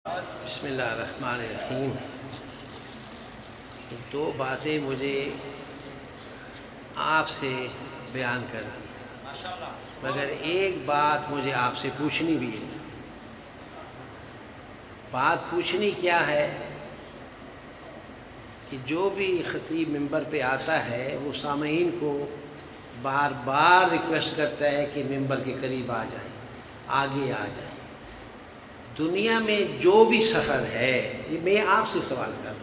بسم اللہ الرحمن الرحیم۔ دو باتیں مجھے آپ سے بیان کرنی، مگر ایک بات مجھے آپ سے پوچھنی بھی ہے۔ بات پوچھنی کیا ہے کہ جو بھی خطیب ممبر پہ آتا ہے وہ سامعین کو بار بار ریکویسٹ کرتا ہے کہ ممبر کے قریب آ جائیں، آگے آ جائیں۔ دنیا میں جو بھی سفر ہے، یہ میں آپ سے سوال کر رہا ہوں،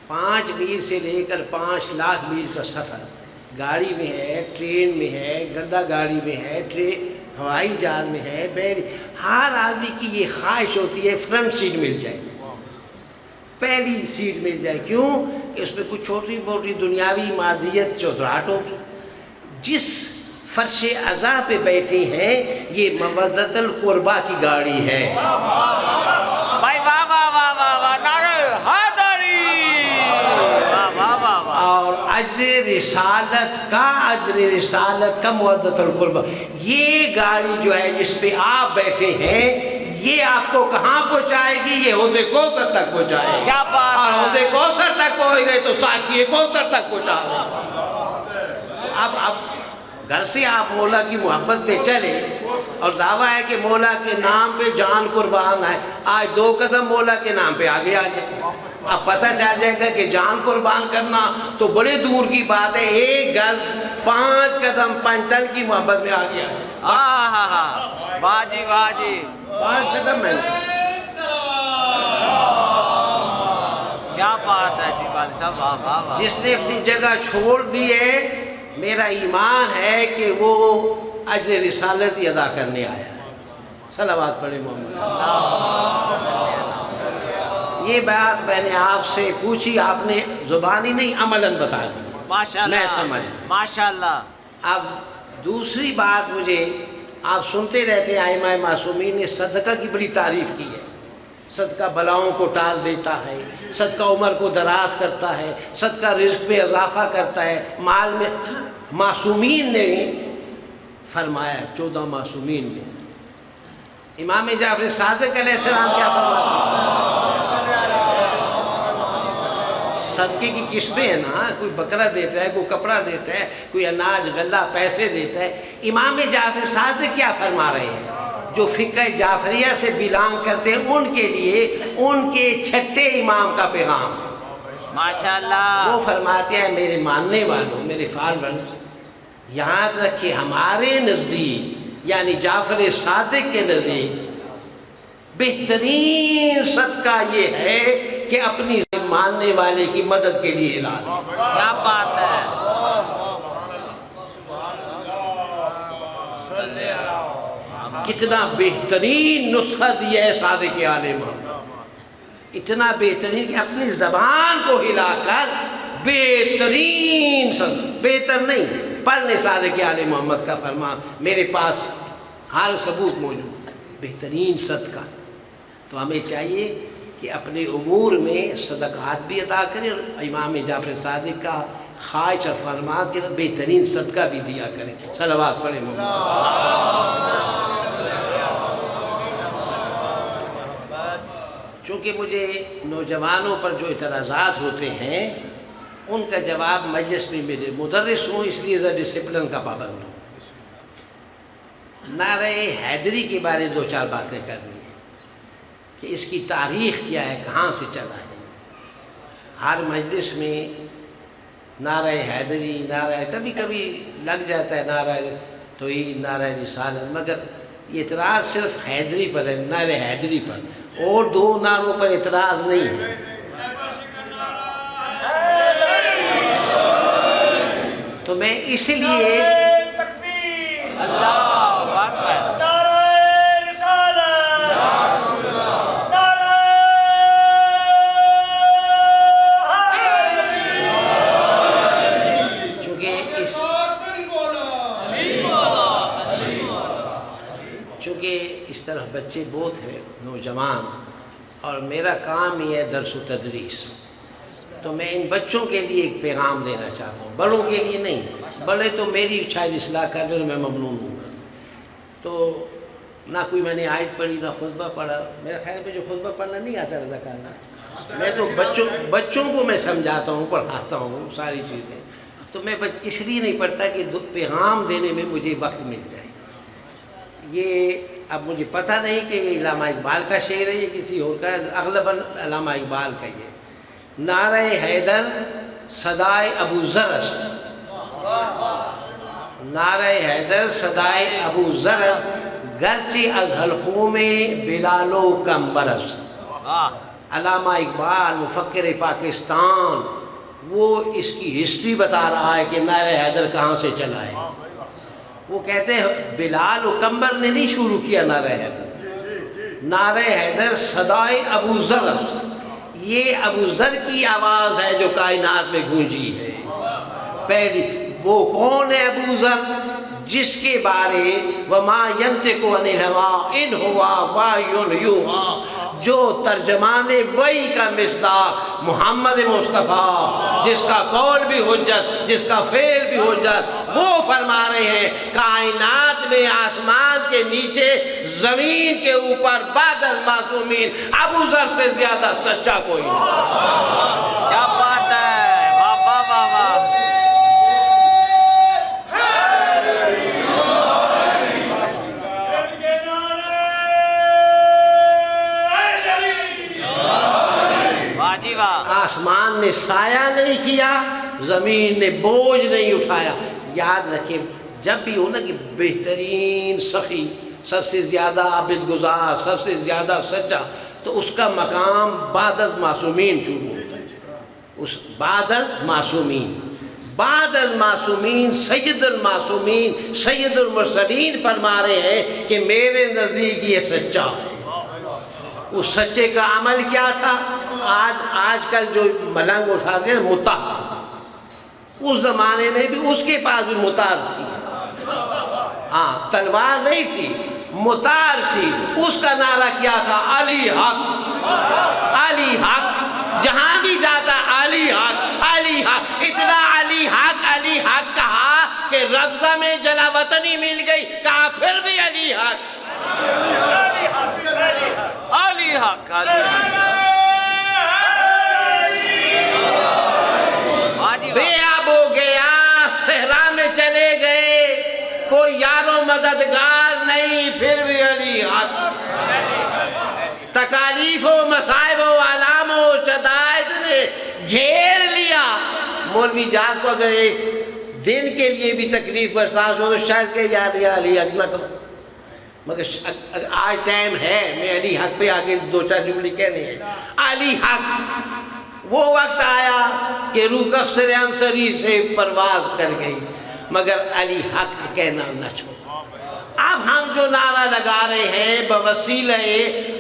5 میل سے لے کر 5 لاکھ میل کا سفر گاڑی میں ہے، ٹرین میں ہے، گردہ گاڑی میں ہے، ہوائی جہاز میں ہے، ہر آدمی کی یہ خواہش ہوتی ہے فرنٹ سیٹ مل جائے، پہلی سیٹ مل جائے۔ کیوں کہ اس میں کچھ چھوٹی موٹی دنیاوی مادیت چودراہٹ ہوگی۔ جس فرش عزا پہ بیٹھے ہیں یہ مودت القربہ کی گاڑی ہے۔ بھائی واہ واہ واہ واہ واہ، نعرہ حیدری، واہ واہ واہ واہ۔ اور اجر رسالت کا مودت القربہ، یہ گاڑی جو ہے جس پہ آپ بیٹھے ہیں یہ آپ کو کہاں پہنچائے گی؟ یہ حوض کوثر تک پہنچائے گی۔ کیا بات ہے! اور حوض کوثر تک پہنچ گئے تو ساقی کوثر تک پہنچا دے۔ اب گھر سے آپ مولا کی محبت پہ چلے اور دعویٰ ہے کہ مولا کے نام پہ جان قربان ہے، آج 2 قدم مولا کے نام پہ آگے آ جائے، اب پتہ چل جائے گا کہ جان قربان کرنا تو بڑے دور کی بات ہے۔ 1 گز 5 قدم 5 ٹن کی محبت میں آگے آئے۔ واہ جی واہ جی، 5 قدم میں کیا بات ہے جی والد صاحب، واہ واہ واہ۔ جس نے اپنی جگہ چھوڑ دی ہے، میرا ایمان ہے کہ وہ اجر رسالت ہی ادا کرنے آیا ہے۔ صلوات پڑھے محمد۔ یہ بات میں نے آپ سے پوچھی، آپ نے زبانی نہیں عملاً بتا دی، ماشاءاللہ میں سمجھ۔ ماشاءاللہ۔ اب دوسری بات، مجھے آپ سنتے رہتے ہیں ائمہ معصومین نے صدقہ کی بڑی تعریف کی ہے۔ صدقہ بلاؤں کو ٹال دیتا ہے، صدقہ عمر کو دراز کرتا ہے، صدقہ رزق میں اضافہ کرتا ہے، مال میں۔ معصومین نے فرمایا، 14 معصومین میں امام جعفر صادق علیہ السلام کیا فرماتے ہیں؟ صدقے کی قسمیں ہیں نا، کوئی بکرا دیتا ہے، کوئی کپڑا دیتا ہے، کوئی اناج غلہ پیسے دیتا ہے۔ امام جعفر صادق کیا فرما رہے ہیں؟ جو فقہ جعفریہ سے بلانگ کرتے ہیں ان کے لیے ان کے چھٹے امام کا پیغام، ماشاءاللہ۔ وہ فرماتے ہیں میرے ماننے والوں، میرے فالورز، یاد رکھیں ہمارے نزدیک یعنی جعفر صادق کے نزدیک بہترین صدقہ یہ ہے کہ اپنی ماننے والے کی مدد کے لیے اعلان کرے۔ کیا بات ہے! کتنا بہترین نسخہ دیا ہے صادق عالم، اتنا بہترین کہ اپنی زبان کو ہلا کر بہترین بہتر نہیں پڑھ لے صادق عالم محمد کا فرمان، میرے پاس ہر ثبوت موجود، بہترین صدقہ۔ تو ہمیں چاہیے کہ اپنے امور میں صدقات بھی ادا کریں اور امام جعفر صادق کا خواہش اور فرمان کے بہترین صدقہ بھی دیا کریں۔ صلوات پڑھیں محمد۔ چونکہ مجھے نوجوانوں پر جو اعتراضات ہوتے ہیں ان کا جواب مجلس میں، میرے مدرس ہوں اس لیے ذرا ڈسپلن کا پابند ہوں۔ نعرہ حیدری کے بارے 2-4 باتیں کرنی ہیں کہ اس کی تاریخ کیا ہے، کہاں سے چلا ہے۔ ہر مجلس میں نعرہ حیدری، نعرہ کبھی کبھی لگ جاتا ہے نعرہ توحید، نعرہ رسالت، مگر یہ اعتراض صرف حیدری پر ہے، نعرہ حیدری پر، اور 2 نعروں پر اعتراض نہیں ہے۔ تو میں اس لیے اللہ اکبر، چونکہ اس طرح بچے بہت ہیں نوجوان، اور میرا کام ہی ہے درس و تدریس، تو میں ان بچوں کے لیے ایک پیغام دینا چاہتا ہوں، بڑوں کے لیے نہیں۔ بڑے تو میری شاید اصلاح کر لیں، میں ممنون ہوں گا۔ تو نہ کوئی میں نے آیت پڑھی نہ خطبہ پڑھا. میرا خیال میں جو خطبہ پڑھنا نہیں آتا رضا کارنا, میں تو بچوں کو میں سمجھاتا ہوں, پڑھاتا ہوں ساری چیزیں. تو میں اس لیے نہیں پڑھتا کہ پیغام دینے میں مجھے وقت مل جائے. یہ اب مجھے پتہ نہیں کہ یہ علامہ اقبال کا شعر ہے یا کسی اور کا, اغلباً علامہ اقبال کا یہ. نعرہ حیدر صدائے ابو ذر است, نعرہ حیدر صدائے ابو ذر است, گرچہ از حلقوم بلال و کمبر است. علامہ اقبال مفکر پاکستان وہ اس کی ہسٹری بتا رہا ہے کہ نعرہ حیدر کہاں سے چلا ہے. وہ کہتے ہیں بلال و کمبر نے نہیں شروع کیا نعرہ حیدر, نعرہ حیدر صدائے ابو ذر است. یہ ابو ذر کی آواز ہے جو کائنات میں گونجی ہے. پہلی وہ کون ہے ابو ذر؟ جس کے بارے وما ینطق عن الہوی ان ہوا وحی یوحی, جو ترجمان وحی کا مصداق محمد مصطفیٰ, جس کا قول بھی حجت, جس کا فعل بھی حجت, وہ فرما رہے ہیں کائنات میں آسمان کے نیچے زمین کے اوپر بعد از معصومین ابو ذر سے زیادہ سچا کوئی نہیں. کیا بات ہے, واہ واہ واہ واہ. آسمان نے سایہ نہیں کیا, زمین نے بوجھ نہیں اٹھایا. یاد رکھیں جب بھی ہو نا کہ بہترین سخی, سب سے زیادہ عابد گزار, سب سے زیادہ سچا, تو اس کا مقام بعد از معصومین شروع ہوتا ہے. اس بعد از معصومین, بعد از معصومین سید المعصومین سید المرسلین فرما رہے ہیں کہ میرے نزدیک یہ سچا ہے. اس سچے کا عمل کیا تھا؟ آج کل جو ملنگ اٹھاتے ہیں متا, اس زمانے میں بھی اس کے پاس بھی متار تھی. ہاں تلوار نہیں تھی, متار تھی. اس کا نعرہ کیا تھا علی حق, علی حق. جہاں بھی جاتا علی حق, علی حق. اتنا علی حق, علی حق کہا کہ ربضہ میں جلا وطنی مل گئی, کہا پھر بھی علی حق, علی حق, علی حق. بے آب ہو گیا, صحرا میں چلے گئے, کوئی یار و مددگار نہیں, پھر بھی علی حق. تکالیف و مصائب و علام و شدائد نے گھیر لیا. مولوی جات کو اگر ایک دن کے لیے بھی تکلیف برساس ہو تو شاید کہ یار علی حق نہ کرو, مگر آج ٹائم ہے میں علی حق پہ آگے دو چار جملے کہنے ہیں. علی حق وہ وقت آیا کہ روح افسر انصری سے پرواز کر گئی, مگر علی حق کہنا نہ چھوڑا. اب ہم جو نعرہ لگا رہے ہیں بوسیلہ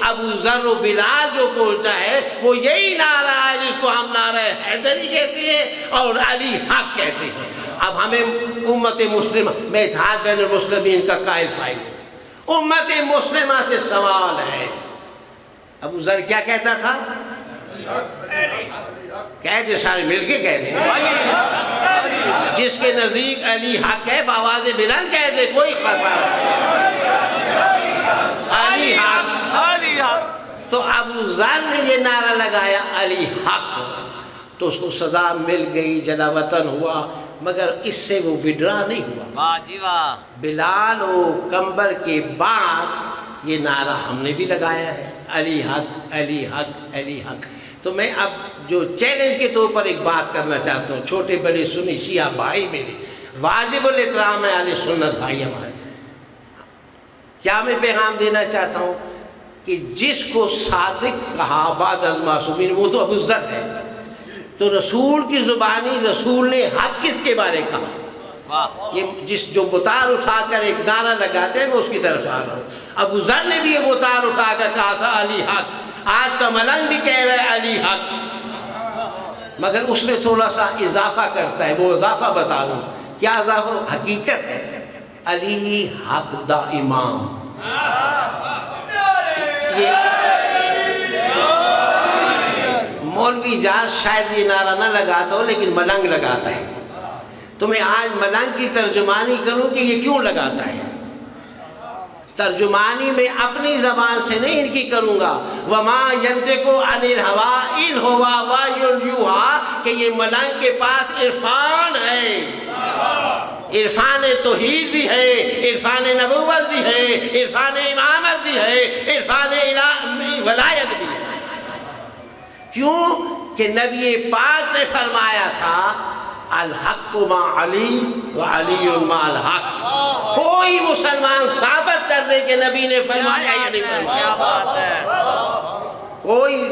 ابو ذر و بلال جو پہنچا ہے, وہ یہی نعرہ ہے جس کو ہم نعرہ حیدری کہتے ہیں اور علی حق کہتے ہیں. اب ہمیں امت مسلمہ, میں اتحاد بین المسلمین کا قائل فائل ہوں, امت مسلمہ سے سوال ہے. ابو ذر کیا کہتا تھا؟ کہہ دے, سارے مل کے کہہ دیں, جس کے نزدیک علی حق ہے بآواز بلند کہہ دے, کوئی خطا نہیں. علی حق, علی حق. تو ابو ذر نے یہ نعرہ لگایا علی حق, تو اس کو سزا مل گئی, جلا وطن ہوا, مگر اس سے وہ وڈرا نہیں ہوا. واہ جی واہ. بلال و کمبر کے بعد یہ نعرہ ہم نے بھی لگایا ہے, علی حق, علی حق, علی حق. تو میں اب جو چیلنج کے طور پر ایک بات کرنا چاہتا ہوں, چھوٹے بڑے سنی شیعہ بھائی میرے, واجب الاحترام ہے اہل سنت بھائی ہمارے. کیا میں پیغام دینا چاہتا ہوں کہ جس کو صادق کہا بعد از معصومین, وہ تو ابو ذر ہے. تو رسول کی زبانی رسول نے حق کس کے بارے کہا؟ یہ جو بتار اٹھا کر ایک نعرہ لگاتے ہیں میں اس کی طرف آ رہا ہوں. ابو ذر نے بھی یہ بتار اٹھا کر کہا تھا علی حق. آج کا ملنگ بھی کہہ رہا ہے علی حق, مگر اس میں تھوڑا سا اضافہ کرتا ہے. وہ اضافہ بتا دوں کیا اضافہ؟ حقیقت ہے علی حق دا امام. مولوی جاز شاید یہ نعرہ نہ لگاتا ہو لیکن ملنگ لگاتا ہے. تو میں آج ملنگ کی ترجمانی کروں کہ یہ کیوں لگاتا ہے. ترجمانی میں اپنی زبان سے نہیں ان کی کروں گا. وما ینطق عن الہوی ان ہوا وحی یوحی، کہ یہ ملنگ کے پاس عرفان ہے، عرفان توحید بھی ہے، عرفان نبوت بھی ہے، عرفان امامت بھی ہے، عرفان ولایت بھی ہے. کیوں کہ نبی پاک نے فرمایا تھا الحق مع علی وعلی مع الحق. کوئی مسلمان ثابت کر دے کہ نبی نے فرمایا یا نہیں فرمایا. کیا بات ہے. کوئی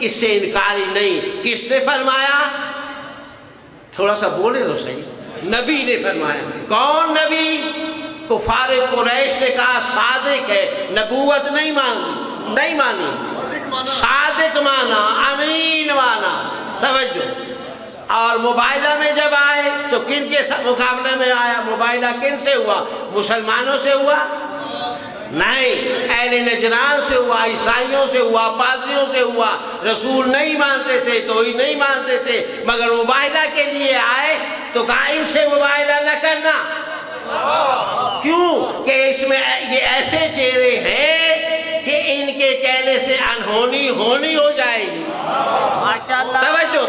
اس سے انکاری نہیں. کس نے فرمایا؟ تھوڑا سا بولے تو صحیح. نبی نے فرمایا. کون نبی؟ کفار قریش نے کہا صادق ہے، نبوت نہیں مانی، صادق مانا، امین مانا. توجہ. اور مباہلہ میں جب آئے تو کن کے مقابلے میں آیا؟ مباہلہ کن سے ہوا؟ مسلمانوں سے ہوا؟ نہیں، اہل نجران سے ہوا، عیسائیوں سے ہوا، پادریوں سے ہوا. رسول نہیں مانتے تھے تو ہی نہیں مانتے تھے، مگر مباہلہ کے لیے آئے تو کہا ان سے مباہلہ نہ کرنا. کیوں کہ اس میں یہ ایسے چہرے ہیں کہ ان کے کہنے سے انہونی ہونی ہو جائے گی. ماشاءاللہ.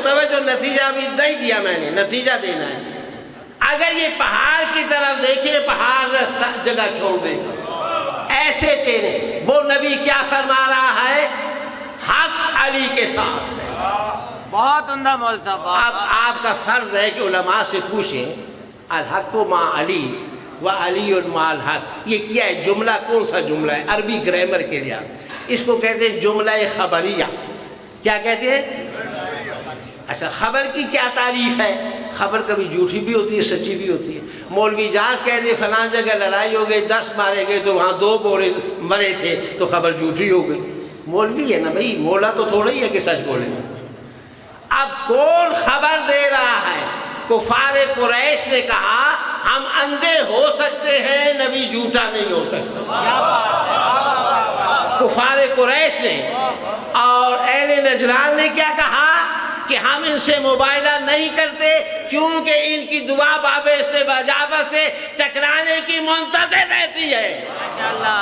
توجہ نتیجہ بھی نہیں دیا میں نے، نتیجہ دینا ہے. اگر یہ پہاڑ کی طرف دیکھیں، پہاڑ جگہ چھوڑ دے گا. ایسے چہرے. وہ نبی کیا فرما رہا ہے؟ حق علی کے ساتھ ہے. بہت عمدہ مول صاحب. اب آپ کا فرض ہے کہ علماء سے پوچھیں الحق مع علی وعلی مع الحق، یہ کیا ہے؟ جملہ کون سا جملہ ہے؟ عربی گرامر کے لیے اس کو کہتے ہیں جملہ خبریہ. کیا کہتے ہیں؟ اچھا، خبر کی کیا تعریف ہے؟ خبر کبھی جھوٹی بھی ہوتی ہے، سچی بھی ہوتی ہے. مولوی جاز کہتے ہیں فلاں جگہ لڑائی ہو گئی، 10 مارے گئے تو وہاں 2 مرے تھے تو خبر جھوٹی ہو گئی. مولوی ہے نا بھائی، مولا تو تھوڑا ہی ہے کہ سچ بولے. اب کون خبر دے رہا ہے؟ کفار قریش نے کہا ہم اندھے ہو سکتے ہیں، نبی جھوٹا نہیں ہو سکتا. کفار قریش نے. اور اہل نجران نے کیا کہا کہ ہم ان سے مباہلہ نہیں کرتے کیونکہ ان کی دعا باب استجابہ سے ٹکرانے کی منتظر رہتی ہے. ماشاءاللہ.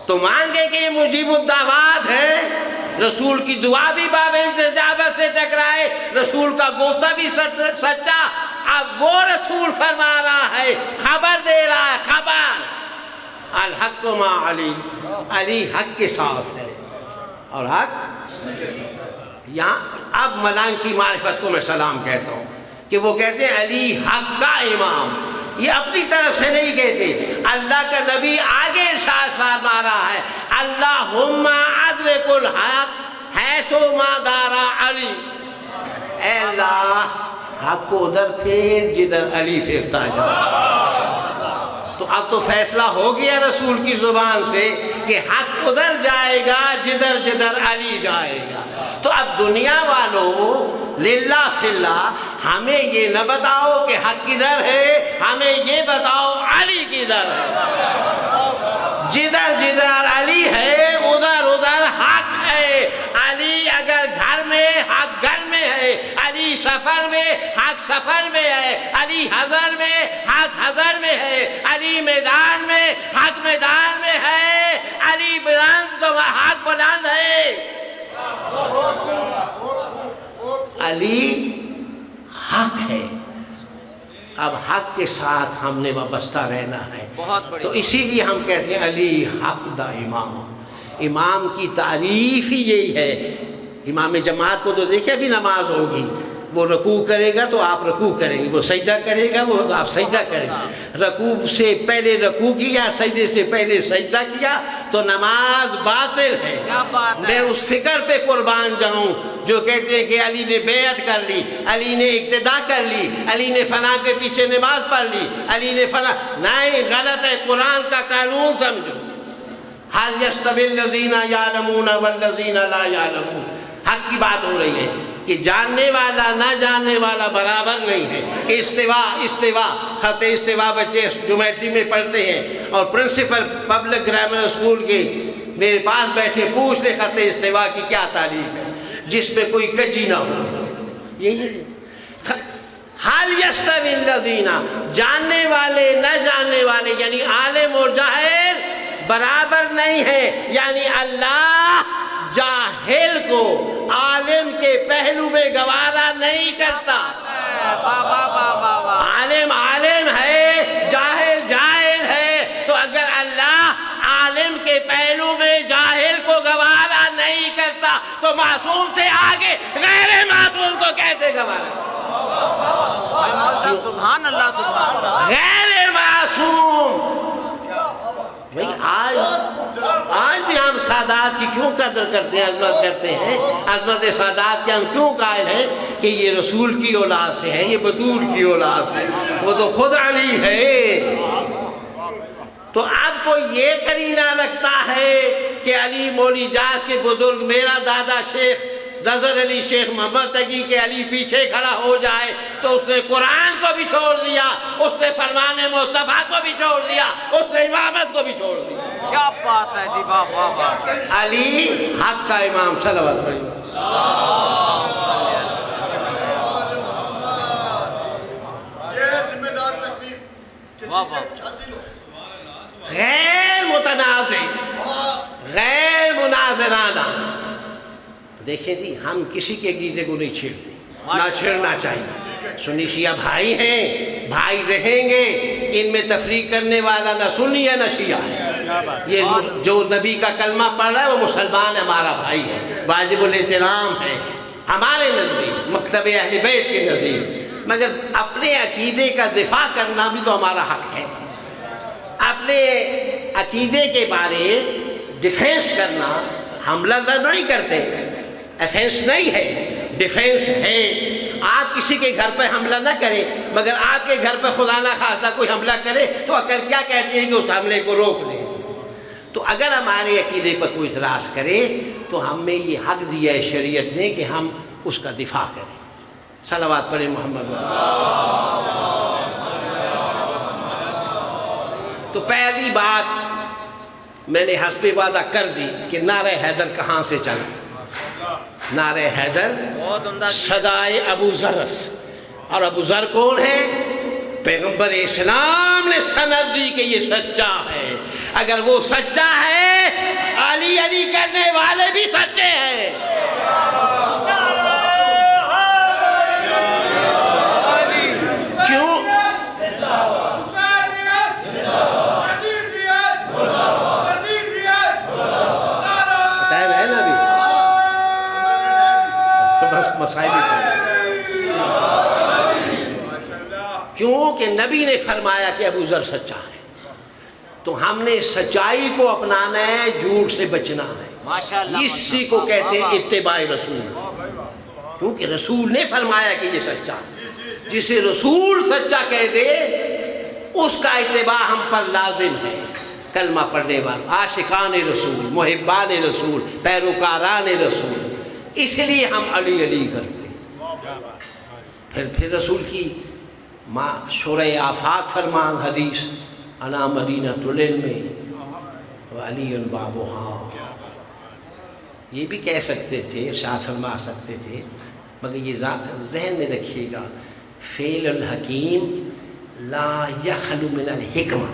تو مان گئے کہ یہ مجیب الدعوات ہے. رسول کی دعا بھی باب استجابہ سے ٹکرائے، رسول کا گفتہ بھی سچا. اب وہ رسول فرما رہا ہے، خبر دے رہا ہے، خبر الحق مع علی، علی حق کے ساتھ ہے. اور حق یہاں اب ملائک کی معرفت کو میں سلام کہتا ہوں کہ وہ کہتے ہیں علی حق کا امام. یہ اپنی طرف سے نہیں کہتے، اللہ کا نبی آگے ارشاد فرما رہا ہے اللہم ادرک الحق حیث ما دار علی. اے اللہ حق کو ادھر پھیر جدھر علی پھرتا جائے. تو اب تو فیصلہ ہو گیا رسول کی زبان سے کہ حق ادھر جائے گا جدھر جدھر علی جائے گا. تو اب دنیا والوں للہ فی اللہ ہمیں یہ نہ بتاؤ کہ حق کدھر ہے، ہمیں یہ بتاؤ علی کدھر ہے. جدھر جدھر علی ہے ادھر ادھر حق ہے. علی اگر گھر میں حق گھر میں ہے، علی سفر میں حق سفر میں ہے، علی حضر میں حق حضر میں ہے، علی میدان میں حق میدان میں ہے، علی بلند تو حق بلند ہے. علی حق ہے. اب حق کے ساتھ ہم نے وابستہ رہنا ہے. تو اسی لیے ہم کہتے ہیں علی حق دا امام. امام کی تعریف ہی یہی ہے. امام جماعت کو تو دیکھیں ابھی نماز ہوگی، وہ رکوع کرے گا تو آپ رکوع کریں گے، وہ سجدہ کرے گا وہ آپ سجدہ کریں گے. رکوع سے پہلے رکوع کیا، سجدے سے پہلے سجدہ کیا تو نماز باطل ہے. میں اس فکر پہ قربان جاؤں جو کہتے ہیں کہ علی نے بیعت کر لی، علی نے اقتداء کر لی، علی نے فلاں کے پیچھے نماز پڑھ لی، علی نے فلاں. نہیں، غلط ہے. قرآن کا قانون سمجھو. هل يستوي الذين يعلمون والذين لا يعلمون. حق کی بات ہو رہی ہے کہ جاننے والا نہ جاننے والا برابر نہیں ہے. استوا خط استوا بچے جیومیٹری میں پڑھتے ہیں اور پرنسپل پبلک گرامر اسکول کے میرے پاس بیٹھے پوچھتے خط استوا کی کیا تعریف ہے جس میں کوئی کجی نہ ہو. یہی حال یستوی الذین، جاننے والے نہ جاننے والے، یعنی عالم اور جاہل برابر نہیں ہے، یعنی اللہ جاہل کو عالم کے پہلو میں گوارا نہیں کرتا۔ عالم عالم ہے، جاہل جاہل ہے، تو اگر اللہ عالم کے پہلو میں جاہل کو گوارا نہیں کرتا تو معصوم سے آگے غیر معصوم کو کیسے گوارا کرتا؟ سبحان اللہ سبحان اللہ۔ غیر معصوم بھئی آج بھی ہم سادات کی کیوں قدر کرتے ہیں، عظمت کرتے ہیں؟ عظمت سادات کے ہم کیوں قائل ہیں کہ یہ رسول کی اولاد سے ہیں، یہ بطول کی اولاد سے، وہ تو خود علی ہے۔ تو آپ کو یہ قرینہ لگتا ہے کہ علی مولی جاز کے بزرگ، میرا دادا شیخ ظفر علی شیخ محمد تقی کے علی پیچھے کھڑا ہو جائے تو اس نے قرآن کو بھی چھوڑ دیا، اس نے فرمان مصطفیٰ کو بھی چھوڑ دیا، اس نے امامت کو بھی چھوڑ دیا۔ کیا بات ہے جی، واہ واہ واہ۔ علی حق کا امام، صلوات پڑھیں۔ غیر متنازع، غیر مناظرانہ۔ دیکھیں جی، ہم کسی کے عقیدے کو نہیں چھیڑتے، نہ چھیڑنا چاہیے۔ سنی شیعہ بھائی ہیں، بھائی رہیں گے، ان میں تفریق کرنے والا نہ سنی ہے نہ شیعہ ہے۔ یہ جو نبی کا کلمہ پڑھ رہا ہے وہ مسلمان ہے، ہمارا بھائی ہے، واجب الاحترام ہے ہمارے نزدیک، مکتب اہل بیت کے نزدیک، مگر اپنے عقیدے کا دفاع کرنا بھی تو ہمارا حق ہے۔ اپنے عقیدے کے بارے ڈیفینس کرنا، حملہ نہیں کرتے، ایفینس نہیں ہے، ڈیفینس ہے۔ آپ کسی کے گھر پہ حملہ نہ کریں، مگر آپ کے گھر پہ خدا نہ خواستہ کوئی حملہ کرے تو عقل کیا کہتی ہے کہ اس حملے کو روک دیں۔ تو اگر ہمارے عقیدے پر کوئی اعتراض کرے تو ہمیں یہ حق دیا ہے شریعت نے کہ ہم اس کا دفاع کریں۔ صلوات پڑھیں محمد۔ تو پہلی بات میں نے حسب وعدہ کر دی کہ نعرہ حیدر کہاں سے چلا۔ نعرہ حیدر صدائے ابو ذر، اور ابو ذر کون ہے؟ پیغمبر اسلام نے سند دی کہ یہ سچا ہے۔ اگر وہ سچا ہے، علی علی کرنے والے بھی سچے ہیں۔ کیوں؟ ٹائم ہے نا ابھی، بس مسائل کیونکہ نبی نے فرمایا کہ ابو ذر سچا ہے، تو ہم نے سچائی کو اپنانا ہے، جھوٹ سے بچنا ہے۔ اسی کو کہتے ہیں اتباع رسول، کیونکہ رسول نے فرمایا کہ یہ سچا ہے۔ جسے رسول سچا کہہ دے اس کا اتباع ہم پر لازم ہے۔ کلمہ پڑھنے والوں، عاشقان رسول، محبان رسول، پیروکاران رسول، اس لیے ہم علی علی کرتے۔ پھر رسول کی شورہ آفاق فرمان حدیث، انا مدینۃ العلم وعلی بابها، یہ بھی کہہ سکتے تھے، شاہ فرما سکتے تھے، مگر یہ ذہن میں رکھیے گا، فعل الحکیم لا یخلو من الحکمہ،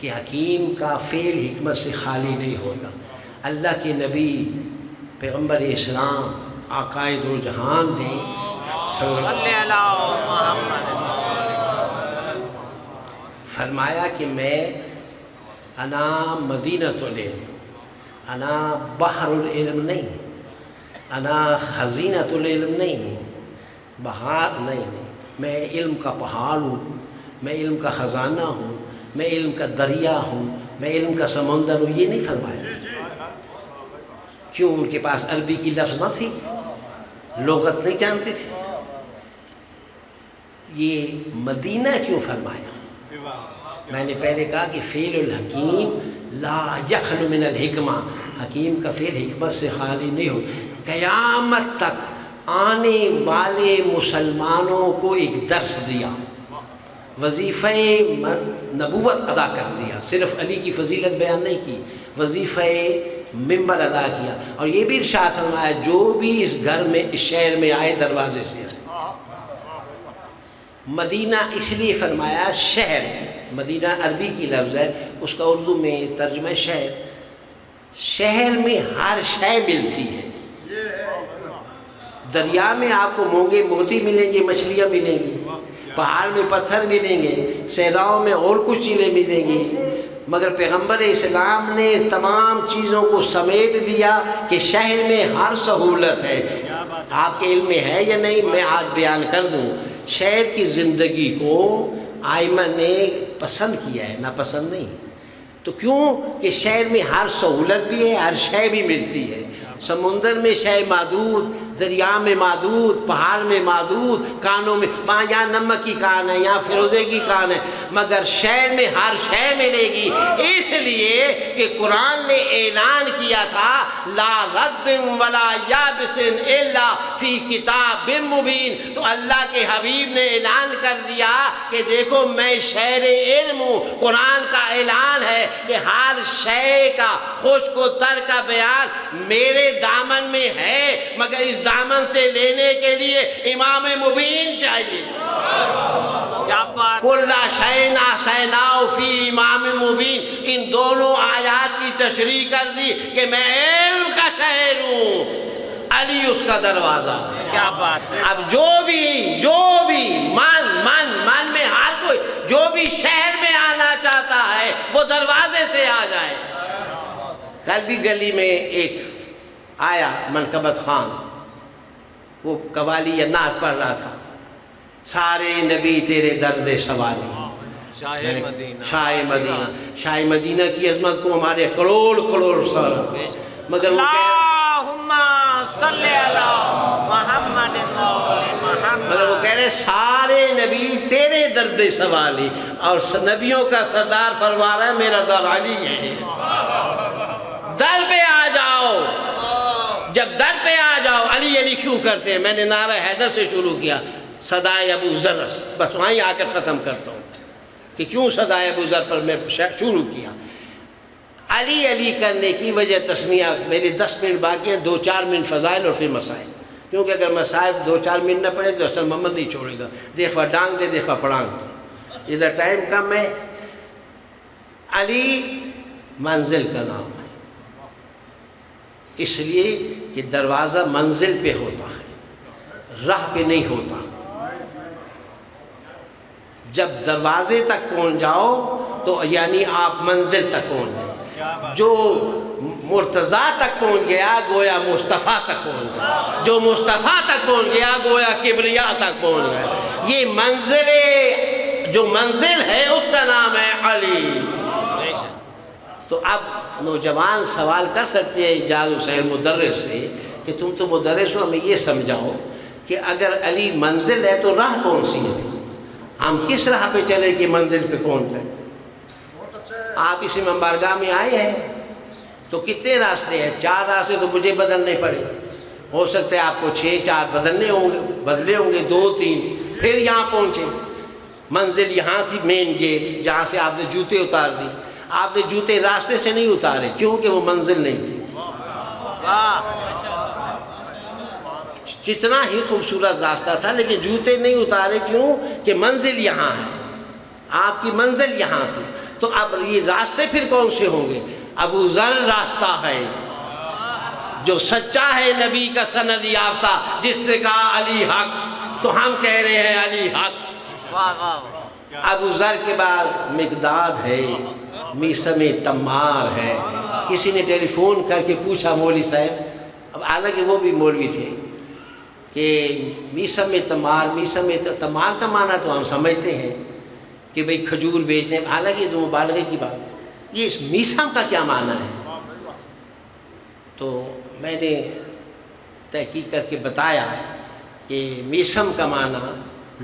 کہ حکیم کا فعل حکمت سے خالی نہیں ہوتا۔ اللہ کے نبی پیغمبر اسلام عقائد و جہان نے فرمایا کہ میں انا مدینۃ العلم، انا بحر العلم نہیں، انا خزینۃ العلم نہیں، بہار نہیں، میں علم کا پہاڑ ہوں، میں علم کا خزانہ ہوں، میں علم کا دریا ہوں، میں علم کا سمندر ہوں، یہ نہیں فرمایا۔ کیوں؟ ان کے پاس عربی کی لفظ نہ تھی، لغت نہیں جانتے تھے۔ یہ مدینہ کیوں فرمایا؟ میں نے پہلے کہا کہ فعل الحکیم لا یخلو من الحکمہ، حکیم کا فعل حکمت سے خالی نہیں ہو۔ قیامت تک آنے والے مسلمانوں کو ایک درس دیا، وظیفہ نبوت ادا کر دیا، صرف علی کی فضیلت بیان نہیں کی، وظیفہ ممبر ادا کیا، اور یہ بھی ارشاد فرمایا جو بھی اس گھر میں، اس شہر میں آئے دروازے سے۔ مدینہ اس لیے فرمایا شہر، مدینہ عربی کی لفظ ہے، اس کا اردو میں ترجمہ شہر. شہر میں ہر شے ملتی ہے. دریا میں آپ کو مونگے موتی ملیں گے، مچھلیاں ملیں گی، پہاڑ میں پتھر ملیں گے، صحراؤں میں اور کچھ چیزیں ملیں گی، مگر پیغمبر اسلام نے تمام چیزوں کو سمیٹ دیا کہ شہر میں ہر سہولت ہے. آپ کے علم میں ہے یا نہیں میں آج بیان کر دوں. شہر کی زندگی کو آئمہ نے پسند کیا ہے، ناپسند نہیں. تو کیوں کہ شہر میں ہر سہولت بھی ہے، ہر شے بھی ملتی ہے. سمندر میں شے محدود، دریا میں محدود، پہاڑ میں محدود، کانوں میں یہاں نمک کی کان ہے، یہاں فیروزے کی کان ہے، مگر شہر میں ہر شے ملے گی. اس لیے کہ قرآن نے اعلان کیا تھا لا رطب ولا یابس الا فی کتاب مبین. تو اللہ کے حبیب نے اعلان کر دیا کہ دیکھو میں شہر علم ہوں. قرآن کا اعلان ہے کہ ہر شے کا خشک و تر کا بیان میرے دامن میں ہے، مگر اس دامن سے لینے کے لیے امام مبین چاہیے. کل شیء احصیناہ فی امام مبین. ان دونوں آیات کی تشریح کر دی کہ میں علم کا شہر ہوں، علی اس کا دروازہ. کیا بات ہے. اب جو بھی من میں ہر کوئی جو بھی شہر میں آنا چاہتا ہے وہ دروازے سے آ جائے. کل بھی گلی میں ایک آیا منقبت خان، وہ قوالی یا نعت پڑھ رہا تھا، سارے نبی تیرے درد سوالی. شاہ مدینہ. شاہ مدینہ کی عظمت کو ہمارے کروڑ سال، مگر وہ کہہ رہے سارے نبی تیرے درد سوالی، اور نبیوں کا سردار فرما رہا ہے میرا در علی ہے. در پہ آ جاؤ. جب در پہ آ جاؤ علی علی کیوں کرتے ہیں؟ میں نے نعرہ حیدر سے شروع کیا، صدائے ابو ذر، بس وہیں آ کر ختم کرتا ہوں کہ کیوں صدائے ابو ذر پر میں شروع کیا. علی علی کرنے کی وجہ تسمیہ. میرے 10 منٹ باقی ہیں، 2-4 منٹ فضائل اور پھر مسائل، کیونکہ اگر مسائل 2-4 منٹ نہ پڑے تو اصل محمد نہیں چھوڑے گا. دیکھوا ڈانگ دے، دیکھوا پڑانگ دے. ادھر ٹائم کم ہے. علی منزل کا نام ہے، اس لیے کہ دروازہ منزل پہ ہوتا ہے، راہ پہ نہیں ہوتا. جب دروازے تک پہنچ جاؤ تو یعنی آپ منزل تک پہنچ گئے. جو مرتضیٰ تک پہنچ گیا گویا مصطفیٰ تک پہنچ گیا، جو مصطفیٰ تک پہنچ گیا گویا کبریا تک پہنچ گیا. یہ منزل، جو منزل ہے اس کا نام ہے علی. تو اب نوجوان سوال کر سکتے ہیں اجاز حسین مدرس سے کہ تم تو مدرس ہو، ہمیں یہ سمجھاؤ کہ اگر علی منزل ہے تو راہ کون سی ہے؟ ہم کس راہ پہ چلے کہ منزل پہ پہنچ جائیں؟ آپ اسی بارگاہ میں آئے ہیں تو کتنے راستے ہیں؟ 4 راستے تو مجھے بدلنے پڑے. ہو سکتا ہے آپ کو 6-4 بدلے ہوں گے 2-3، پھر یہاں پہنچے. منزل یہاں تھی مین گیٹ، جہاں سے آپ نے جوتے اتار دی. آپ نے جوتے راستے سے نہیں اتارے کیونکہ وہ منزل نہیں تھی. جتنا ہی خوبصورت راستہ تھا لیکن جوتے نہیں اتارے، کیوں کہ منزل یہاں ہے، آپ کی منزل یہاں تھی. تو اب یہ راستے پھر کون سے ہوں گے؟ ابو ذر راستہ ہے جو سچا ہے، نبی کا سند یافتہ، جس نے کہا علی حق، تو ہم کہہ رہے ہیں علی حق. ابو ذر کے بعد مقداد ہے، میثم تمار ہے. کسی نے ٹیلی فون کر کے پوچھا مولوی صاحب، اب حالانکہ وہ بھی مولوی تھے، کہ میثم تمار کا معنی تو ہم سمجھتے ہیں کہ بھئی کھجور بیچنے، حالانکہ تو مبالغے کی بات، یہ اس میثم کا کیا معنی ہے؟ تو میں نے تحقیق کر کے بتایا کہ میثم کا معنی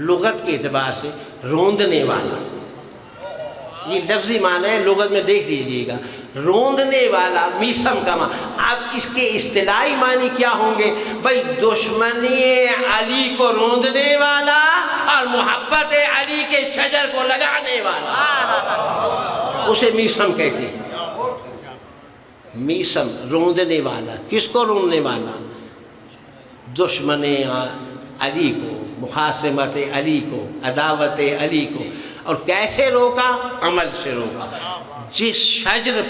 لغت کے اعتبار سے روندنے والا. یہ لفظی معنی ہے، لغت میں دیکھ لیجئے گا، روندنے والا میثم کا معنی. اب اس کے اصطلاحی معنی کیا ہوں گے؟ بھئی دشمنی علی کو روندنے والا اور محبت علی کے شجر کو لگانے والا، اسے میثم کہتے ہیں. میثم روندنے والا. کس کو روندنے والا؟ دشمن علی کو، مخاصمت علی کو، عداوت علی کو. اور کیسے روکا؟ عمل سے روکا۔ جس شجر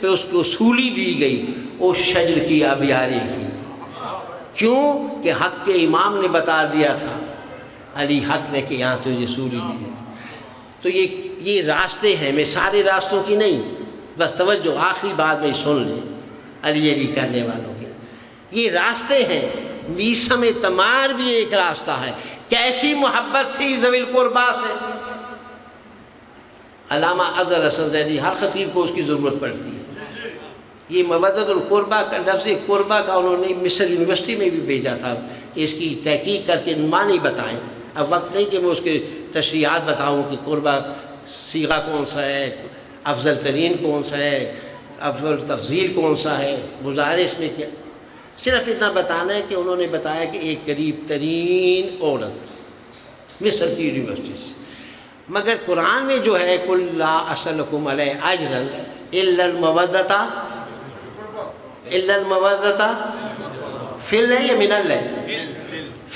پہ اس کو سولی دی گئی اس شجر کی آبیاری کی، کیوں کہ حق کے امام نے بتا دیا تھا، علی حق نے کہ یہاں تجھے سولی دی ہے۔ تو یہ راستے ہیں، میں سارے راستوں کی نہیں، بس توجہ آخری بات میں سن لیں علی علی کرنے والوں کے، یہ راستے ہیں۔ میثم تمار بھی ایک راستہ ہے۔ کیسی محبت تھی ذوی القربا سے؟ علامہ اظہر حسن زیدی، ہر خطیب کو اس کی ضرورت پڑتی ہے۔ یہ مودۃ القربہ کا لفظ قربہ کا انہوں نے مصر یونیورسٹی میں بھی بھیجا تھا کہ اس کی تحقیق کر کے معنی بتائیں۔ اب وقت نہیں کہ میں اس کے تشریحات بتاؤں کہ قربہ صیغہ کون سا ہے، افضل ترین کون سا ہے، افضل تفضیل کون سا ہے، گزارش میں کیا، صرف اتنا بتانا ہے کہ انہوں نے بتایا کہ ایک قریب ترین عورت مصر کی یونیورسٹی سے۔ مگر قرآن میں جو ہے قُلْ لَا أَسْأَلُكُمْ عَلَيْهِ أَجْرًا إِلَّا الْمَوَدَّةَ فِي ہے یا من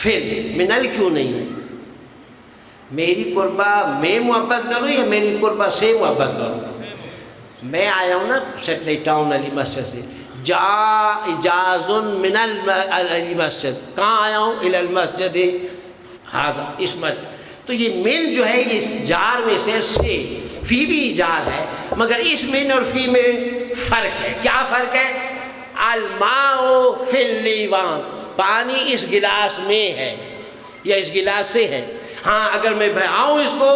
فِل منل کیوں نہیں ہے؟ میری قربہ میں محبت کروں یا میری قربہ سے محبت کروں؟ میں آیا ہوں نا سیٹلائٹ ٹاؤن علی مسجد سے، جا اجاز من علی مسجد، کہاں آیا ہوں؟ الی المسجد ہاذا، اس مسجد۔ تو یہ من جو ہے اس جار میں سے فی بھی جار ہے، مگر اس من اور فی میں فرق ہے۔ کیا فرق ہے؟ الماء فی اللیوان، پانی اس گلاس میں ہے یا اس گلاس سے ہے۔ ہاں اگر میں بہاؤں اس کو،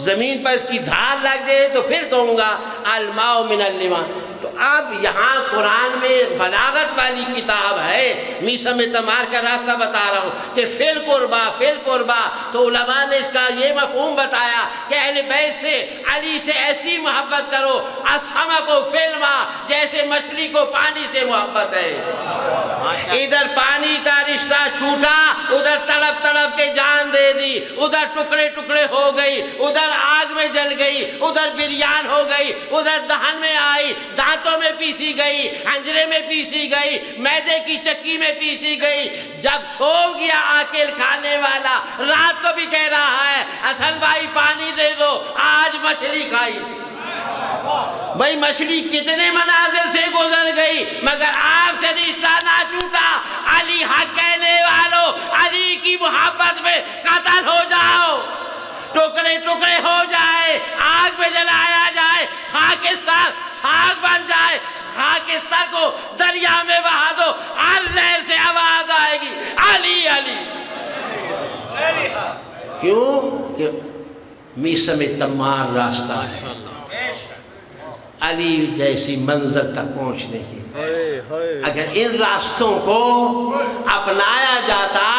زمین پر اس کی دھار لگ جائے تو پھر کہوں گا الماء من اللیوان۔ تو اب یہاں قرآن میں بلاغت والی کتاب ہے، میثم تمار کا راستہ بتا رہا ہوں کہ فی القربہ، تو علماء نے اس کا یہ مفہوم بتایا کہ اہل بیت سے، علی سے ایسی محبت کرو السمک فی الماء، جیسے مچھلی کو پانی سے محبت ہے۔ ادھر پانی کا رشتہ چھوٹا، ادھر تڑپ تڑپ کے جان دے دی، ادھر ٹکڑے ٹکڑے ہو گئی، ادھر آگ میں جل گئی، ادھر بریان ہو گئی، ادھر دہن میں آئی، دانتوں میں پیسی گئی، ہنجرے میں پیسی گئی، میدے کی چکی میں پیسی گئی۔ جب سو گیا آکل کھانے والا، رات کو بھی کہہ رہا ہے حسن بھائی پانی دے دو، آج مچھلی کھائی تھی۔ بھائی مچھلی کتنے منازل سے گزر گئی مگر آپ سے رشتہ نہ چھوٹا۔ علی حق کہنے والوں، علی کی محبت میں قتل ہو جاؤ، ٹکڑے ٹکڑے ہو جائے، آگ میں جلایا جائے، خاکستر خاک بن جائے، خاکستر کو دریا میں بہا دو، ہر لہر سے آواز آئے گی علی علی۔ کیوں کہ میثم تمار راستہ ہے علی جیسی منزل تک پہنچنے کی۔ اگر ان راستوں کو اپنایا جاتا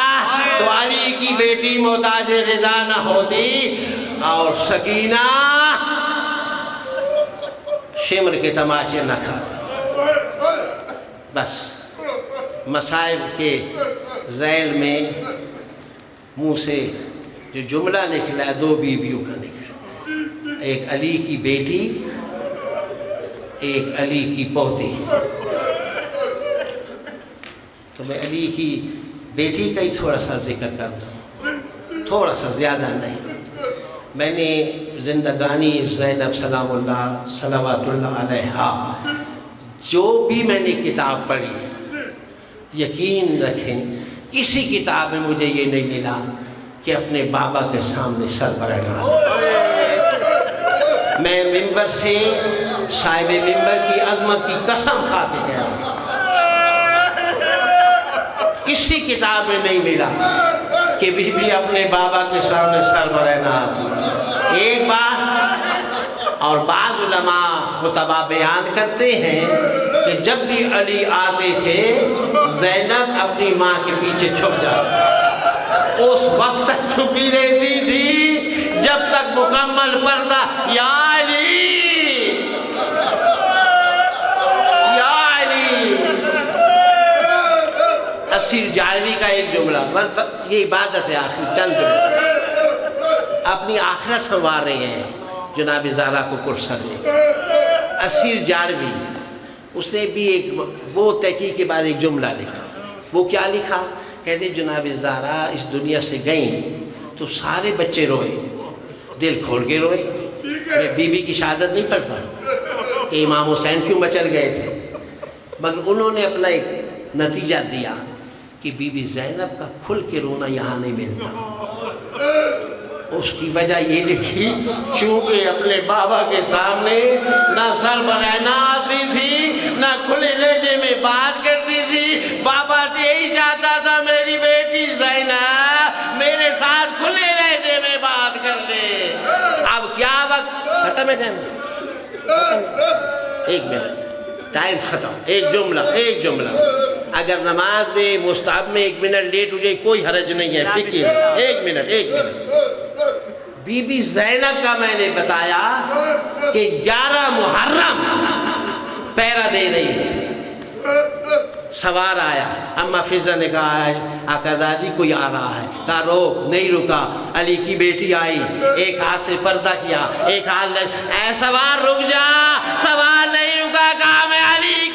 تو علی کی بیٹی محتاج رضا نہ ہوتی اور سکینہ شمر کے تماچے نہ کھاتا۔ بس مصائب کے ذیل میں منہ سے جو جملہ نکلا، دو بیویوں کا نکلا، ایک علی کی بیٹی، ایک علی کی پوتی۔ تو میں علی کی بیٹی کا ہی تھوڑا سا ذکر کر دوں، تھوڑا سا زیادہ نہیں۔ میں نے زندگانی زینب سلام اللہ صلوات اللہ علیہا جو بھی میں نے کتاب پڑھی، یقین رکھیں کسی کتاب میں مجھے یہ نہیں ملا کہ اپنے بابا کے سامنے سر برہنہ۔ میں ممبر سے صاحب ممبر کی عظمت کی قسم کھا کے گیا، کسی کتاب میں نہیں ملا کہ بی بی اپنے بابا کے سامنے سر برہنہ آتی۔ ایک بات اور بعض علماء خطبہ بیان کرتے ہیں کہ جب بھی علی آتے تھے زینب اپنی ماں کے پیچھے چھپ جاتی، اس وقت تک چھپی رہتی تھی جب تک مکمل پردہ یا علی یا علی۔ اسیر جعلوی کا ایک جملہ، یہ عبادت ہے آخری چند جملہ، اپنی آخرت سنوار رہے ہیں جناب زہرا کو کرسا دے۔ اسیر جعلوی اس نے بھی ایک وہ تحقیق کے بعد ایک جملہ لکھا، وہ کیا لکھا؟ کہتے جناب زہرا اس دنیا سے گئیں تو سارے بچے روئے، دل کھول کے روئے. میں بی بی کی شہادت نہیں پڑھتا کہ امام حسین کیوں مچل گئے تھے، مگر انہوں نے اپنا ایک نتیجہ دیا کہ بی بی زینب کا کھل کے رونا یہاں نہیں ملتا. اس کی وجہ یہ لکھی چونکہ اپنے بابا کے سامنے نہ سر بنانا آتی تھی، نہ کھلے لہجے میں بات کرتی تھی. بابا یہی چاہتا تھا میری بیٹی زینب میرے ساتھ کھلے لہجے میں بات کر لے. اب کیا وقت ختم ہے، ٹائم ایک منٹ، ٹائم ختم. ایک جملہ اگر نماز مستحب میں 1 منٹ لیٹ ہو جائے کوئی حرج نہیں ہے، فکر. ایک منٹ. بی بی زینب کا میں نے بتایا کہ 11 محرم پہرا دے رہی ہے، سوار آیا. اما فضہ نے کہا آقا زادی کوئی آ رہا ہے، کہا روک. نہیں رکا. علی کی بیٹی آئی، ایک ہاتھ سے پردہ کیا، ایک ہاتھ اے سوار رک جا. سوار نہیں رکا، کہا میں علی